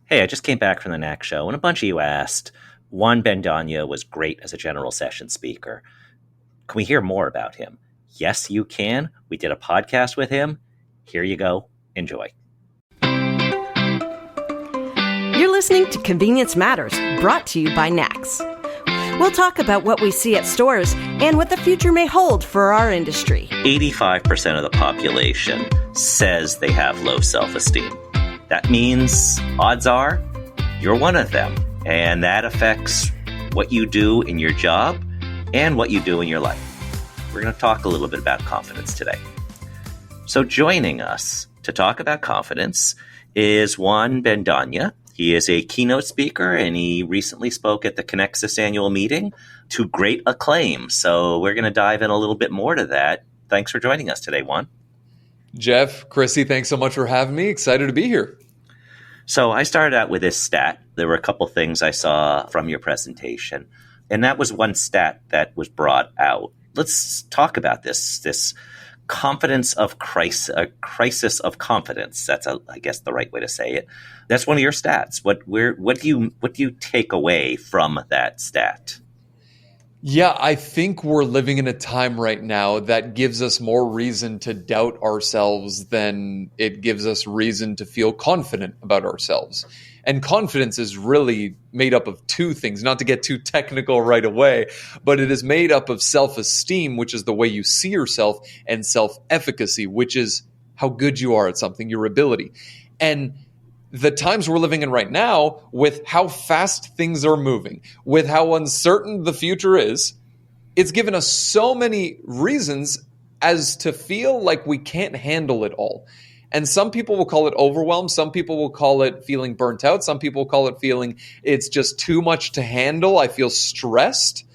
Hey, I just came back from the NACS Show, and a bunch of you asked, Juan Bendaña was great as a general session speaker. Can we hear more about him? Yes, you can. We did a podcast with him. Here you go. Enjoy. You're listening to Convenience Matters, brought to you by NACS. We'll talk about what we see at stores and what the future may hold for our industry. 85% of the population says they have low self-esteem. That means, odds are, you're one of them. And that affects what you do in your job and what you do in your life. We're going to talk a little bit about confidence today. So joining us to talk about confidence is Juan Bendaña. He is a keynote speaker, and he recently spoke at the Connexus annual meeting to great acclaim. So we're going to dive in a little bit more to that. Thanks for joining us today, Juan. Jeff, Chrissy, thanks so much for having me. Excited to be here. So I started out with this stat. There were a couple things I saw from your presentation, and that was one stat that was brought out. Let's talk about this confidence of crisis of confidence. That's, I guess, the right way to say it. That's one of your stats. What do you take away from that stat? Yeah, I think we're living in a time right now that gives us more reason to doubt ourselves than it gives us reason to feel confident about ourselves. And confidence is really made up of two things, not to get too technical right away, but it is made up of self-esteem, which is the way you see yourself, and self-efficacy, which is how good you are at something, your ability. And the times we're living in right now, with how fast things are moving, with how uncertain the future is, it's given us so many reasons as to feel like we can't handle it all. And some people will call it overwhelm. Some people will call it feeling burnt out. Some people will call it feeling it's just too much to handle. I feel stressed.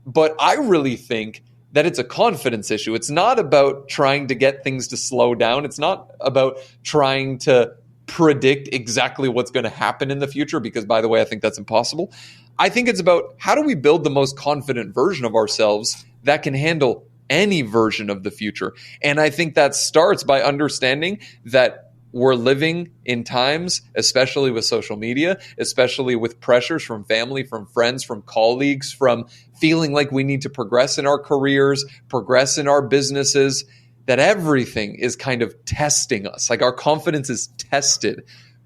But I really think that it's a confidence issue. It's not about trying to get things to slow down. It's not about trying to predict exactly what's going to happen in the future, because, by the way, I think that's impossible. I think it's about how do we build the most confident version of ourselves that can handle any version of the future. And I think that starts by understanding that we're living in times, especially with social media, especially with pressures from family, from friends, from colleagues, from feeling like we need to progress in our careers, progress in our businesses, that everything is kind of testing us. Like, our confidence is tested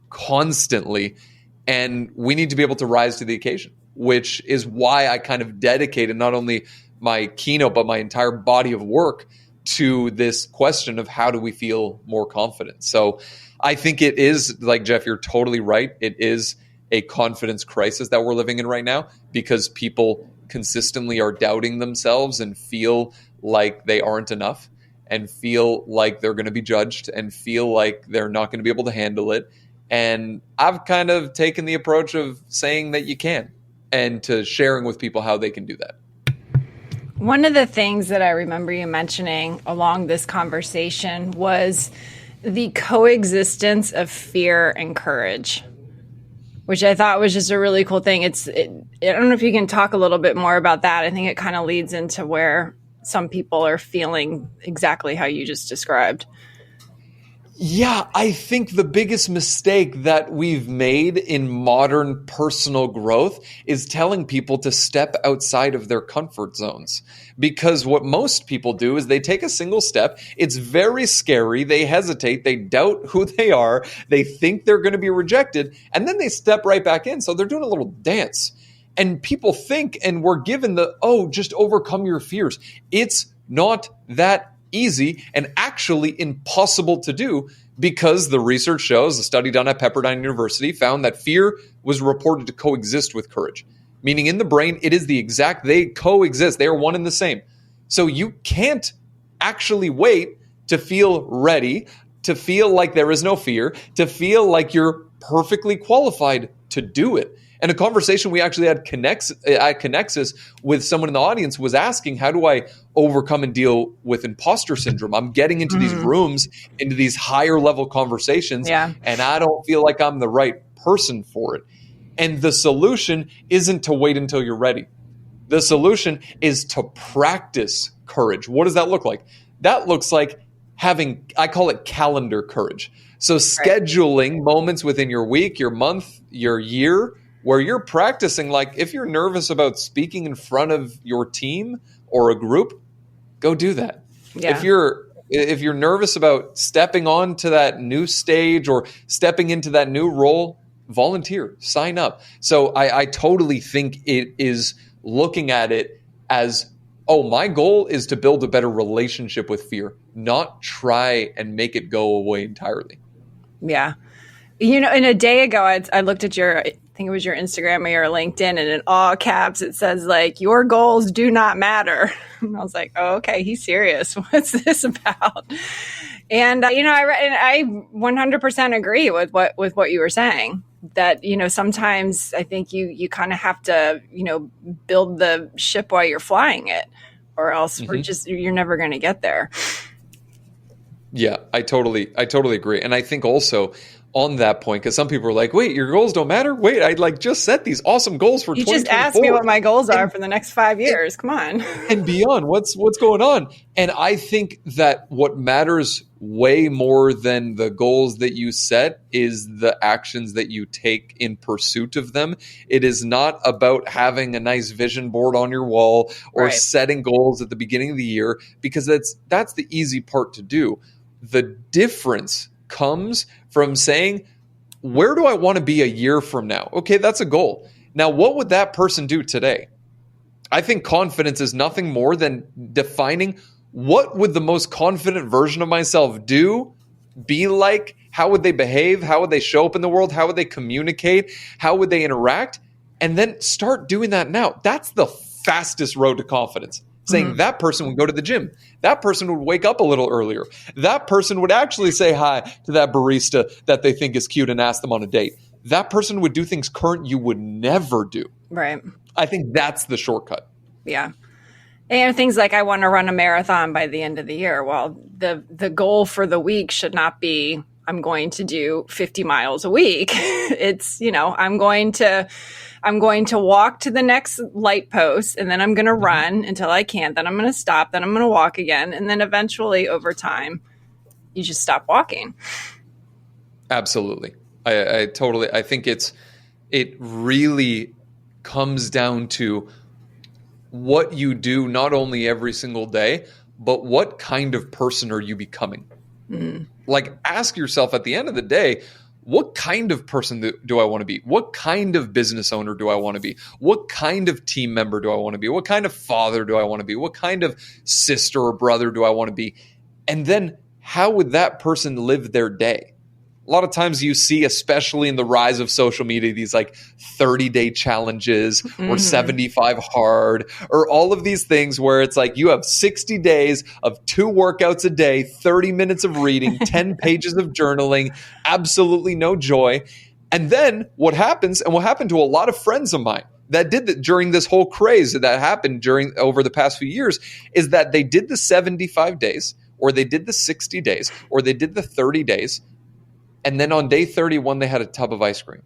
constantly, and we need to be able to rise to the occasion, which is why I kind of dedicated not only my keynote, but my entire body of work to this question of how do we feel more confident. So I think it is, like, Jeff, you're totally right. It is a confidence crisis that we're living in right now, because people consistently are doubting themselves and feel like they aren't enough, and feel like they're going to be judged, and feel like they're not going to be able to handle it. And I've kind of taken the approach of saying that you can, and to sharing with people how they can do that. One of the things that I remember you mentioning along this conversation was the coexistence of fear and courage, which I thought was just a really cool thing. I don't know if you can talk a little bit more about that. I think it kind of leads into where some people are feeling exactly how you just described. Yeah, I think the biggest mistake that we've made in modern personal growth is telling people to step outside of their comfort zones. Because what most people do is they take a single step. It's very scary. They hesitate. They doubt who they are. They think they're going to be rejected. And then they step right back in. So they're doing a little dance. And people think, and we're given just overcome your fears. It's not that easy, and actually impossible to do, because the research shows, a study done at Pepperdine University found that fear was reported to coexist with courage. Meaning in the brain, they coexist. They are one and the same. So you can't actually wait to feel ready, to feel like there is no fear, to feel like you're perfectly qualified to do it. And a conversation we actually had at Connexus with someone in the audience was asking, how do I overcome and deal with imposter syndrome? I'm getting into these rooms, into these higher level conversations, and I don't feel like I'm the right person for it. And the solution isn't to wait until you're ready. The solution is to practice courage. What does that look like? That looks like having, I call it calendar courage. So scheduling moments within your week, your month, your year, where you're practicing, like if you're nervous about speaking in front of your team or a group, go do that. Yeah. If you're nervous about stepping onto that new stage or stepping into that new role, volunteer, sign up. So I totally think it is looking at it as, oh, my goal is to build a better relationship with fear, not try and make it go away entirely. Yeah. In a day ago, I looked at I think it was your Instagram or your LinkedIn, and in all caps, it says like, your goals do not matter. And I was like, oh, okay, he's serious. What's this about? And, I 100% agree with what you were saying, that, sometimes I think you kind of have to, build the ship while you're flying it, or else you're never going to get there. Yeah, I totally agree. And I think also on that point, because some people are like, wait, your goals don't matter? Wait, I just set these awesome goals for 2024. You just asked me what my goals are for the next 5 years. Come on. And beyond, what's going on? And I think that what matters way more than the goals that you set is the actions that you take in pursuit of them. It is not about having a nice vision board on your wall or setting goals at the beginning of the year, because that's the easy part to do. The difference comes from saying, where do I want to be a year from now? Okay, that's a goal. Now, what would that person do today? I think confidence is nothing more than defining, what would the most confident version of myself do, be like? How would they behave? How would they show up in the world? How would they communicate? How would they interact? And then start doing that now. That's the fastest road to confidence. Saying that person would go to the gym. That person would wake up a little earlier. That person would actually say hi to that barista that they think is cute and ask them on a date. That person would do things current you would never do. Right. I think that's the shortcut. Yeah. And things like, I want to run a marathon by the end of the year. Well, the goal for the week should not be, I'm going to do 50 miles a week. It's, I'm going to walk to the next light post, and then I'm going to run until I can't. Then I'm going to stop. Then I'm going to walk again. And then eventually over time, you just stop walking. Absolutely. I think it really comes down to what you do, not only every single day, but what kind of person are you becoming? Like, ask yourself at the end of the day, what kind of person do I want to be? What kind of business owner do I want to be? What kind of team member do I want to be? What kind of father do I want to be? What kind of sister or brother do I want to be? And then how would that person live their day? A lot of times you see, especially in the rise of social media, these like 30-day challenges or 75 hard or all of these things where it's like you have 60 days of 2 workouts a day, 30 minutes of reading, 10 pages of journaling, absolutely no joy. And then what happens, and what happened to a lot of friends of mine that did that during this whole craze that happened over the past few years, is that they did the 75 days or they did the 60 days or they did the 30 days. And then on day 31, they had a tub of ice cream.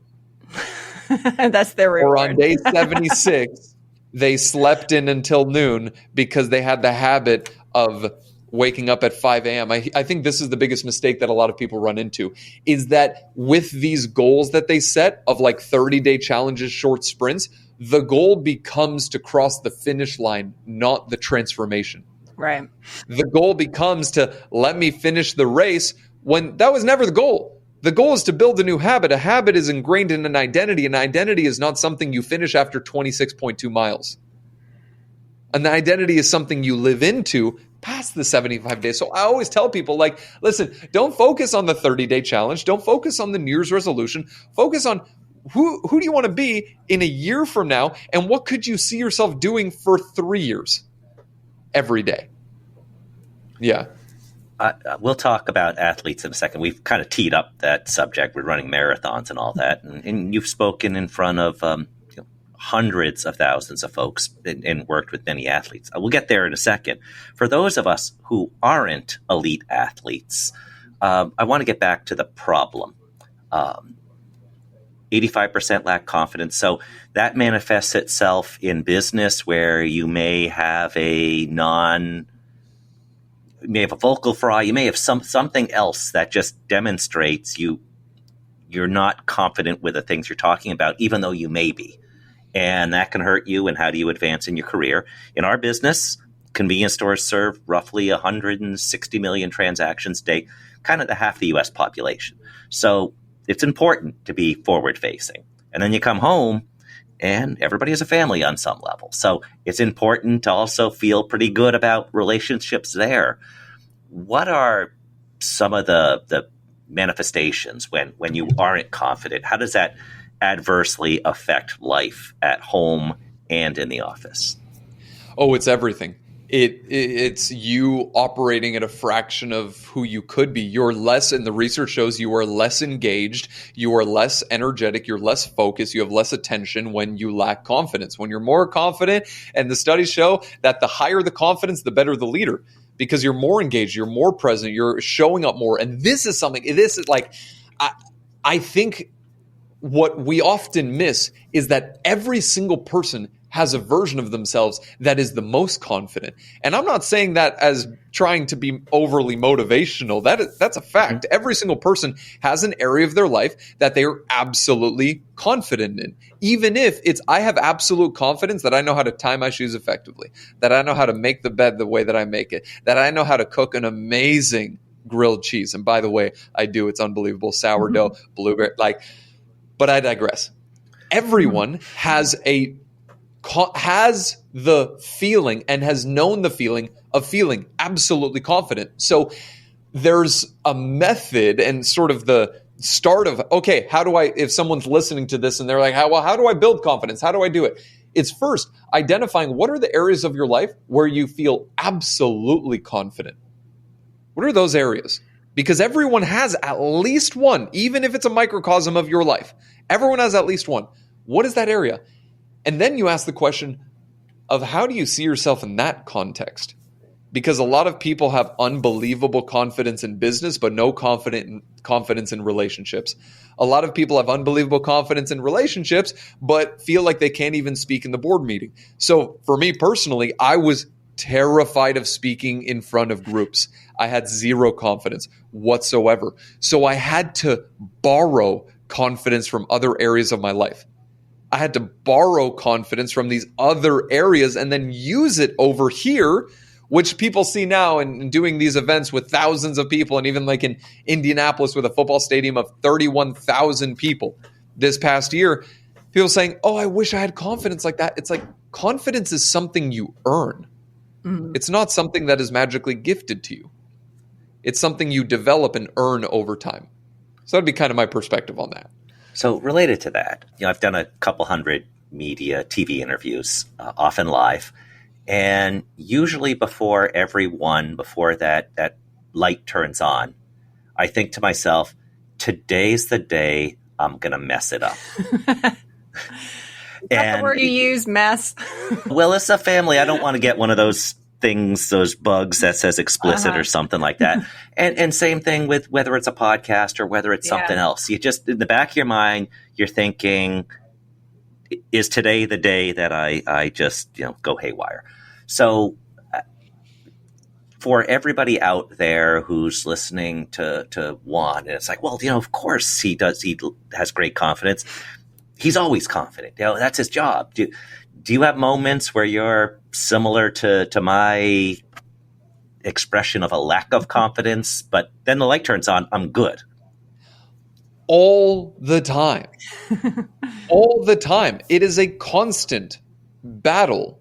That's their reward. Or on day 76, they slept in until noon because they had the habit of waking up at 5 a.m. I think this is the biggest mistake that a lot of people run into, is that with these goals that they set of like 30-day challenges, short sprints, the goal becomes to cross the finish line, not the transformation. Right. The goal becomes to let me finish the race, when that was never the goal. The goal is to build a new habit. A habit is ingrained in an identity. An identity is not something you finish after 26.2 miles. An identity is something you live into past the 75 days. So I always tell people, like, listen, don't focus on the 30-day challenge. Don't focus on the New Year's resolution. Focus on who do you want to be in a year from now, and what could you see yourself doing for 3 years every day? Yeah. We'll talk about athletes in a second. We've kind of teed up that subject. We're running marathons and all that. And you've spoken in front of hundreds of thousands of folks and worked with many athletes. We'll get there in a second. For those of us who aren't elite athletes, I want to get back to the problem. 85% lack confidence. So that manifests itself in business where you may have a may have a vocal fry, you may have something else that just demonstrates you're not confident with the things you're talking about, even though you may be. And that can hurt you. And how do you advance in your career? In our business, convenience stores serve roughly 160 million transactions a day, kind of the half the U.S. population. So it's important to be forward-facing. And then you come home, and everybody has a family on some level. So it's important to also feel pretty good about relationships there. What are some of the manifestations when you aren't confident? How does that adversely affect life at home and in the office? Oh, it's everything. It's you operating at a fraction of who you could be. You're less, and the research shows you are less engaged, you are less energetic, you're less focused, you have less attention when you lack confidence. When you're more confident, and the studies show that the higher the confidence, the better the leader, because you're more engaged, you're more present, you're showing up more. And this is like, I think what we often miss is that every single person has a version of themselves that is the most confident. And I'm not saying that as trying to be overly motivational. That's a fact. Every single person has an area of their life that they are absolutely confident in. Even if it's, I have absolute confidence that I know how to tie my shoes effectively, that I know how to make the bed the way that I make it, that I know how to cook an amazing grilled cheese. And by the way, I do. It's unbelievable. Sourdough, blueberry, but I digress. Everyone has the feeling and has known the feeling of feeling absolutely confident. So there's a method and sort of the start of, okay, if someone's listening to this and they're like, how do I build confidence? How do I do it? It's first identifying what are the areas of your life where you feel absolutely confident. What are those areas? Because everyone has at least one, even if it's a microcosm of your life. Everyone has at least one. What is that area? And then you ask the question of how do you see yourself in that context? Because a lot of people have unbelievable confidence in business, but no confidence in relationships. A lot of people have unbelievable confidence in relationships, but feel like they can't even speak in the board meeting. So for me personally, I was terrified of speaking in front of groups. I had zero confidence whatsoever. So I had to borrow confidence from other areas of my life. I had to borrow confidence from these other areas and then use it over here, which people see now in doing these events with thousands of people, and even like in Indianapolis with a football stadium of 31,000 people this past year, people saying, oh, I wish I had confidence like that. It's like confidence is something you earn. Mm-hmm. It's not something that is magically gifted to you. It's something you develop and earn over time. So that'd be kind of my perspective on that. So related to that, I've done a couple hundred media TV interviews, often live, and usually before that light turns on, I think to myself, today's the day I'm going to mess it up. That's the word you use, mess. Well, it's a family. I don't want to get one of those things, those bugs that says explicit or something like that. And same thing with whether it's a podcast or whether it's something else. You just, in the back of your mind, you're thinking, is today the day that I just, go haywire? So for everybody out there who's listening to Juan, and it's like, well, of course he has great confidence. He's always confident. That's his job. Do you have moments where you're similar to my expression of a lack of confidence, but then the light turns on, I'm good? All the time. All the time. It is a constant battle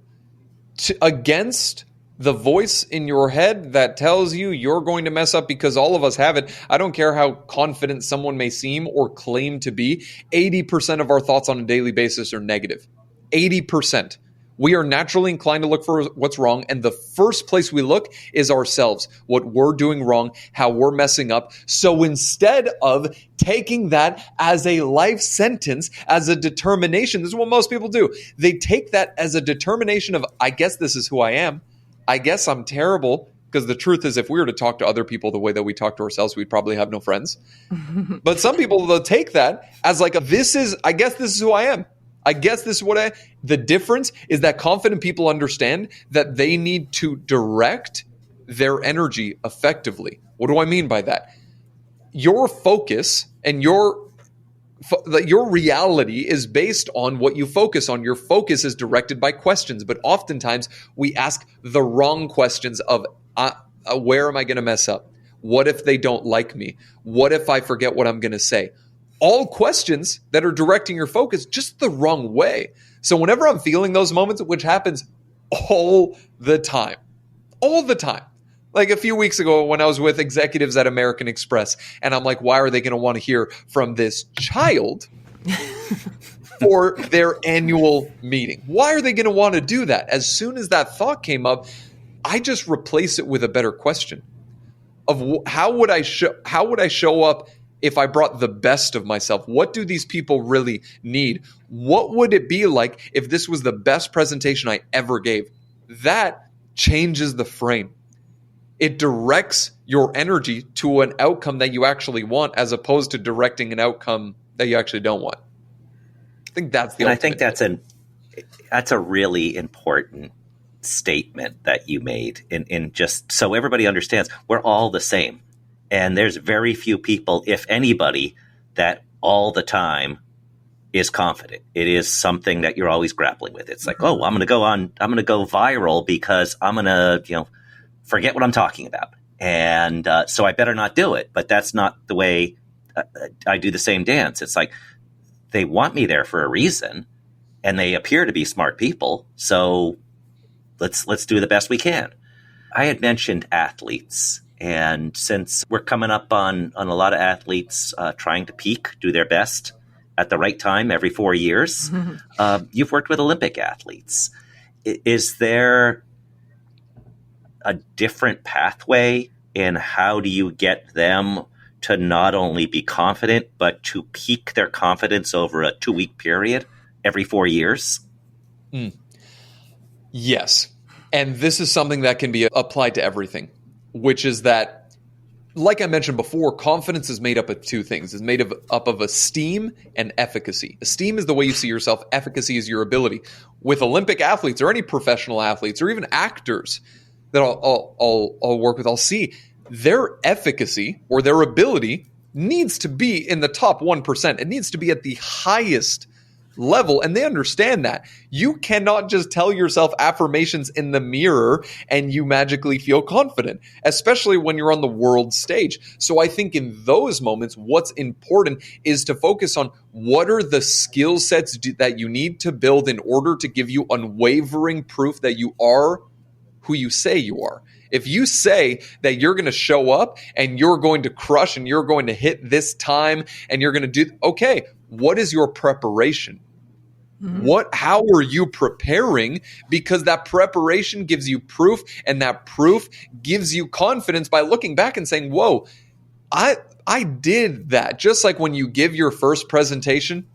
against the voice in your head that tells you you're going to mess up, because all of us have it. I don't care how confident someone may seem or claim to be. 80% of our thoughts on a daily basis are negative. 80%. We are naturally inclined to look for what's wrong, and the first place we look is ourselves, what we're doing wrong, how we're messing up. So instead of taking that as a life sentence, as a determination, this is what most people do. They take that as a determination of, I guess this is who I am. I guess I'm terrible, because the truth is, if we were to talk to other people the way that we talk to ourselves, we'd probably have no friends. But some people, they'll take that as like, I guess this is who I am. I guess this is the difference is that confident people understand that they need to direct their energy effectively. What do I mean by that? Your focus and your reality is based on what you focus on. Your focus is directed by questions, but oftentimes we ask the wrong questions of where am I going to mess up? What if they don't like me? What if I forget what I'm going to say? All questions that are directing your focus just the wrong way. So whenever I'm feeling those moments, which happens all the time, like a few weeks ago when I was with executives at American Express, and I'm like, why are they going to want to hear from this child for their annual meeting? Why are they going to want to do that? As soon as that thought came up, I just replace it with a better question of how would I show up if I brought the best of myself? What do these people really need? What would it be like if this was the best presentation I ever gave? That changes the frame. It directs your energy to an outcome that you actually want, as opposed to directing an outcome that you actually don't want. I think that's the. And I think that's a really important statement that you made. In just so everybody understands, we're all the same, and there's very few people, if anybody, that all the time is confident. It is something that you're always grappling with. It's like, oh, I'm going to go viral because I'm going to, forget what I'm talking about. And so I better not do it. But that's not the way I do the same dance. It's like they want me there for a reason, and they appear to be smart people. So let's do the best we can. I had mentioned athletes. And since we're coming up on a lot of athletes trying to peak, do their best at the right time every 4 years, you've worked with Olympic athletes. Is there a different pathway in how do you get them to not only be confident, but to peak their confidence over a 2-week period every 4 years? Yes. And this is something that can be applied to everything, which is that, like I mentioned before, confidence is made up of two things. It's made up of esteem and efficacy. Esteem is the way you see yourself. Efficacy is your ability. With Olympic athletes or any professional athletes or even actors that I'll work with, I'll see their efficacy or their ability needs to be in the top 1%. It needs to be at the highest level, and they understand that. You cannot just tell yourself affirmations in the mirror and you magically feel confident, especially when you're on the world stage. So I think in those moments, what's important is to focus on what are the skill sets that you need to build in order to give you unwavering proof that you are who you say you are. If you say that you're going to show up and you're going to crush and you're going to hit this time and you're going to do, okay, what is your preparation? How are you preparing? Because that preparation gives you proof, and that proof gives you confidence by looking back and saying, whoa, I did that. Just like when you give your first presentation,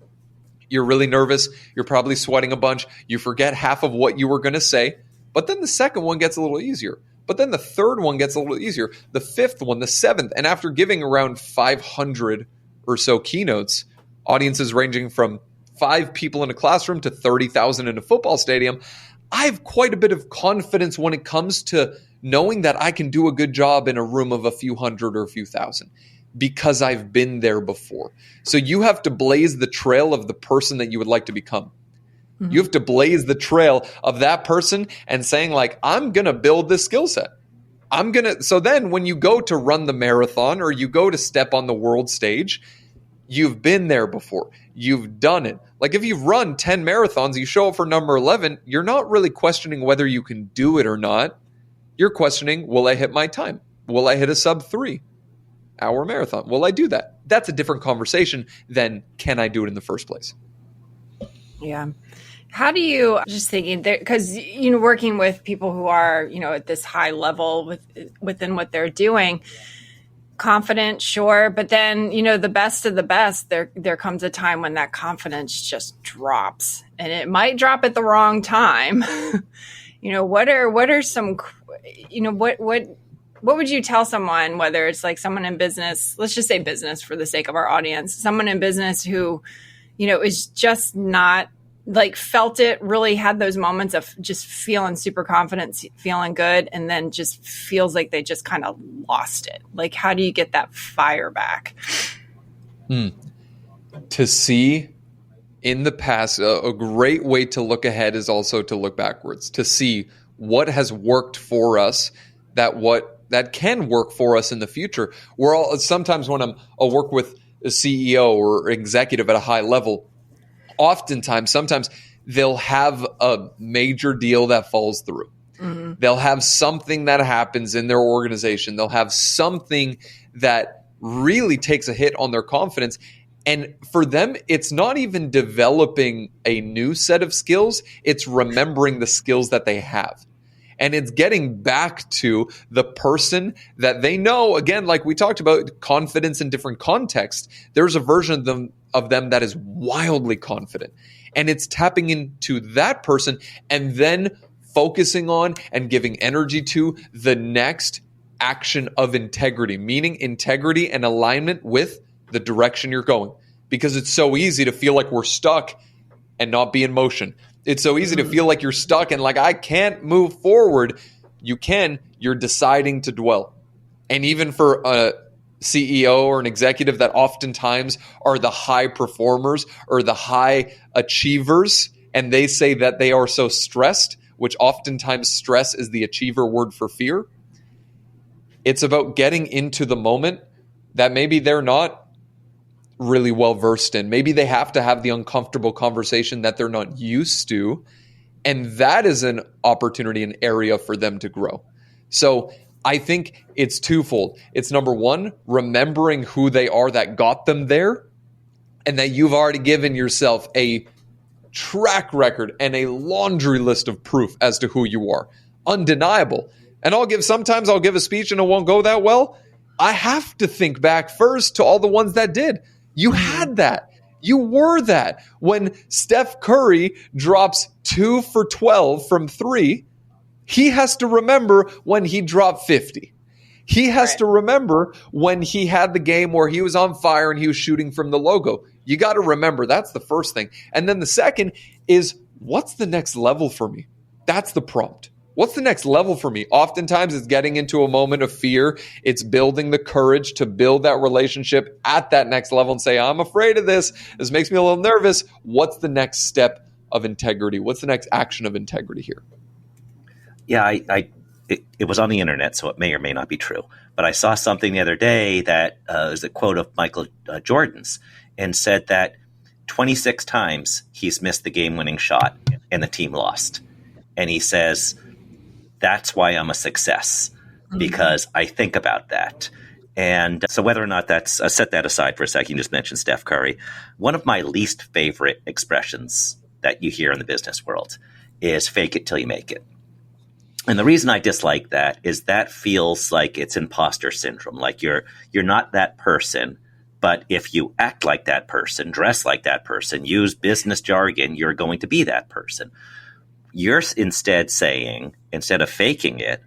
you're really nervous. You're probably sweating a bunch. You forget half of what you were going to say. But then the second one gets a little easier. But then the third one gets a little easier. The fifth one, the seventh. And after giving around 500 or so keynotes, audiences ranging from 5 people in a classroom to 30,000 in a football stadium, I have quite a bit of confidence when it comes to knowing that I can do a good job in a room of a few hundred or a few thousand because I've been there before. So you have to blaze the trail of the person that you would like to become. You have to blaze the trail of that person and saying, like, I'm going to build this skill set. So then when you go to run the marathon or you go to step on the world stage, you've been there before. You've done it. Like if you've run 10 marathons, you show up for number 11, you're not really questioning whether you can do it or not. You're questioning, will I hit my time? Will I hit a sub 3-hour marathon? Will I do that? That's a different conversation than can I do it in the first place? Yeah. How do you, just thinking, because, working with people who are, at this high level within what they're doing, confident, sure. But then, the best of the best, there comes a time when that confidence just drops, and it might drop at the wrong time. What are some, what would you tell someone, whether it's like someone in business, let's just say business for the sake of our audience, someone in business who, is just not like felt it, really had those moments of just feeling super confident, feeling good, and then just feels like they just kind of lost it? Like, how do you get that fire back? To see in the past, a great way to look ahead is also to look backwards, to see what has worked for us, that can work for us in the future. Sometimes when I'll work with a CEO or executive at a high level, sometimes they'll have a major deal that falls through. Mm-hmm. They'll have something that happens in their organization. They'll have something that really takes a hit on their confidence. And for them, it's not even developing a new set of skills. It's remembering the skills that they have. And it's getting back to the person that they know. Again, like we talked about confidence in different contexts, there's a version of them that is wildly confident. And it's tapping into that person and then focusing on and giving energy to the next action of integrity, meaning integrity and alignment with the direction you're going. Because it's so easy to feel like we're stuck and not be in motion. It's so easy to feel like you're stuck and like, I can't move forward. You can. You're deciding to dwell. And even for a CEO or an executive that oftentimes are the high performers or the high achievers, and they say that they are so stressed, which oftentimes stress is the achiever word for fear. It's about getting into the moment that maybe they're not really well versed in. Maybe they have to have the uncomfortable conversation that they're not used to. And that is an opportunity, an area for them to grow. So I think it's twofold. It's number one, remembering who they are that got them there, and that you've already given yourself a track record and a laundry list of proof as to who you are. Undeniable. And sometimes I'll give a speech and it won't go that well. I have to think back first to all the ones that did. You had that. You were that. When Steph Curry drops 2 for 12 from 3, he has to remember when he dropped 50. He has to remember when he had the game where he was on fire and he was shooting from the logo. You got to remember. That's the first thing. And then the second is, what's the next level for me? That's the prompt. What's the next level for me? Oftentimes it's getting into a moment of fear. It's building the courage to build that relationship at that next level and say, I'm afraid of this. This makes me a little nervous. What's the next step of integrity? What's the next action of integrity here? Yeah, it was on the internet, so it may or may not be true. But I saw something the other day that is a quote of Michael Jordan's, and said that 26 times he's missed the game-winning shot and the team lost. And he says, that's why I'm a success, because I think about that. And so whether or not that's, set that aside for a second, you just mentioned Steph Curry. One of my least favorite expressions that you hear in the business world is fake it till you make it. And the reason I dislike that is that feels like it's imposter syndrome. Like you're not that person, but if you act like that person, dress like that person, use business jargon, you're going to be that person. You're instead saying, instead of faking it,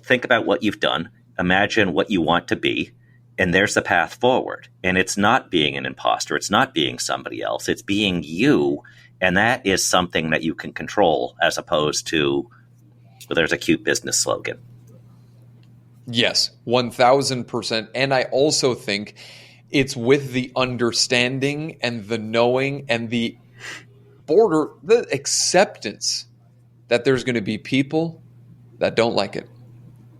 think about what you've done, imagine what you want to be, and there's the path forward. And it's not being an imposter, it's not being somebody else, it's being you. And that is something that you can control, as opposed to, well, there's a cute business slogan. Yes, 1000%. And I also think it's with the understanding and the knowing and the acceptance that there's going to be people that don't like it.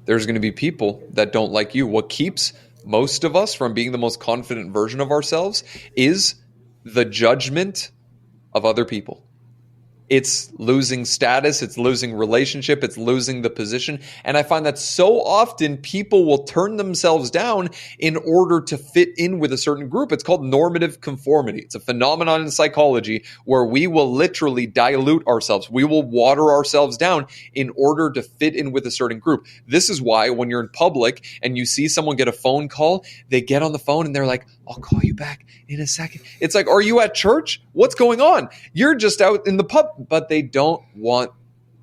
There's going to be people that don't like you. What keeps most of us from being the most confident version of ourselves is the judgment of other people. It's losing status, it's losing relationship, it's losing the position. And I find that so often people will turn themselves down in order to fit in with a certain group. It's called normative conformity. It's a phenomenon in psychology where we will literally dilute ourselves. We will water ourselves down in order to fit in with a certain group. This is why when you're in public and you see someone get a phone call, they get on the phone and they're like, I'll call you back in a second. It's like, are you at church? What's going on? You're just out in the pub. But they don't want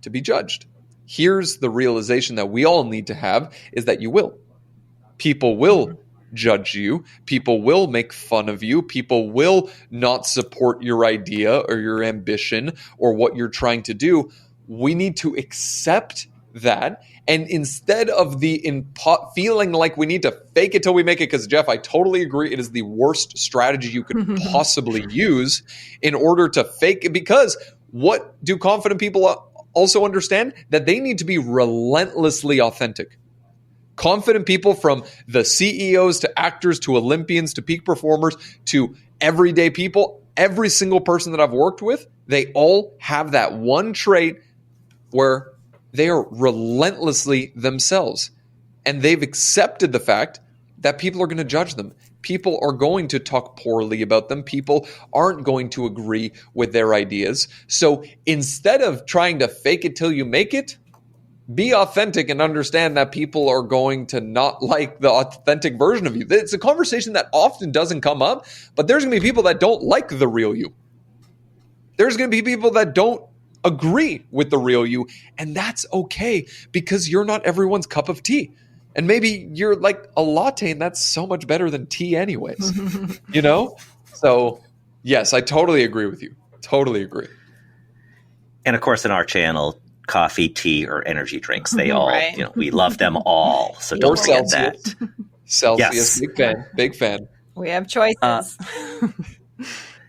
to be judged. Here's the realization that we all need to have, is that you will. People will judge you. People will make fun of you. People will not support your idea or your ambition or what you're trying to do. We need to accept that. And instead of the feeling like we need to fake it till we make it, because Jeff, I totally agree, it is the worst strategy you could possibly use in order to fake it. Because what do confident people also understand? That they need to be relentlessly authentic. Confident people, from the CEOs to actors to Olympians to peak performers to everyday people, every single person that I've worked with, they all have that one trait where they are relentlessly themselves. And they've accepted the fact that people are going to judge them. People are going to talk poorly about them. People aren't going to agree with their ideas. So instead of trying to fake it till you make it, be authentic and understand that people are going to not like the authentic version of you. It's a conversation that often doesn't come up, but there's going to be people that don't like the real you. There's going to be people that don't agree with the real you, and that's okay, because you're not everyone's cup of tea. And maybe you're like a latte, and that's so much better than tea anyways. So yes, I totally agree with you. Totally agree. And of course, in our channel, coffee, tea, or energy drinks, they all, we love them all. So don't forget that. Celsius, yes. Big fan. We have choices.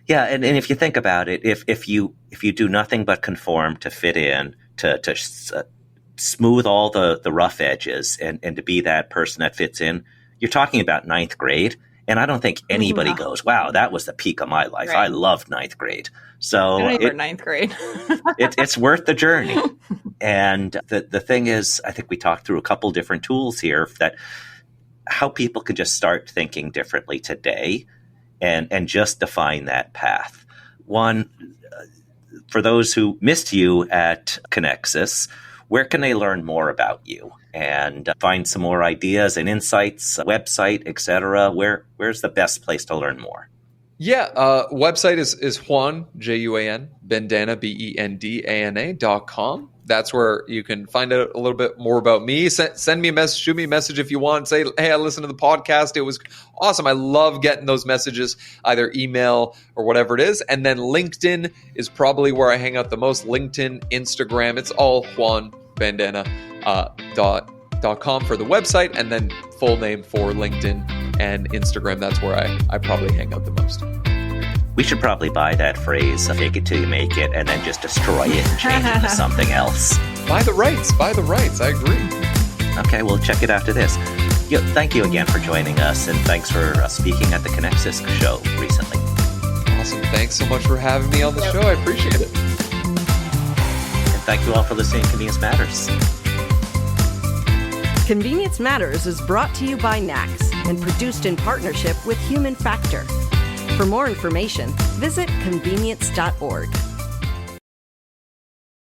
Yeah, and if you think about it, if you do nothing but conform to fit in, to smooth all the rough edges, and to be that person that fits in, you're talking about ninth grade. And I don't think anybody goes, wow, that was the peak of my life. Right. I loved ninth grade. So ninth grade. It's worth the journey. And the thing is, I think we talked through a couple different tools here, that how people can just start thinking differently today and just define that path. One, for those who missed you at Connexus, where can they learn more about you and find some more ideas and insights, website, etc.? Where's the best place to learn more? Yeah, website is Juan, Juan, Bendaña, BENDANA.com. That's where you can find out a little bit more about me. Send me a message, shoot me a message if you want. Say, hey, I listened to the podcast. It was awesome. I love getting those messages, either email or whatever it is. And then LinkedIn is probably where I hang out the most. LinkedIn, Instagram, it's all Juan Bendaña .com for the website, and then full name for LinkedIn and Instagram. That's where I probably hang out the most. We should probably buy that phrase, fake it till you make it, and then just destroy it and change it to something else. Buy the rights. I agree. Okay, we'll check it after this. Thank you again for joining us, and thanks for speaking at the NACS Show recently. Awesome. Thanks so much for having me on the show. I appreciate it. And thank you all for listening to Convenience Matters. Convenience Matters is brought to you by NACS and produced in partnership with Human Factor. For more information, visit convenience.org.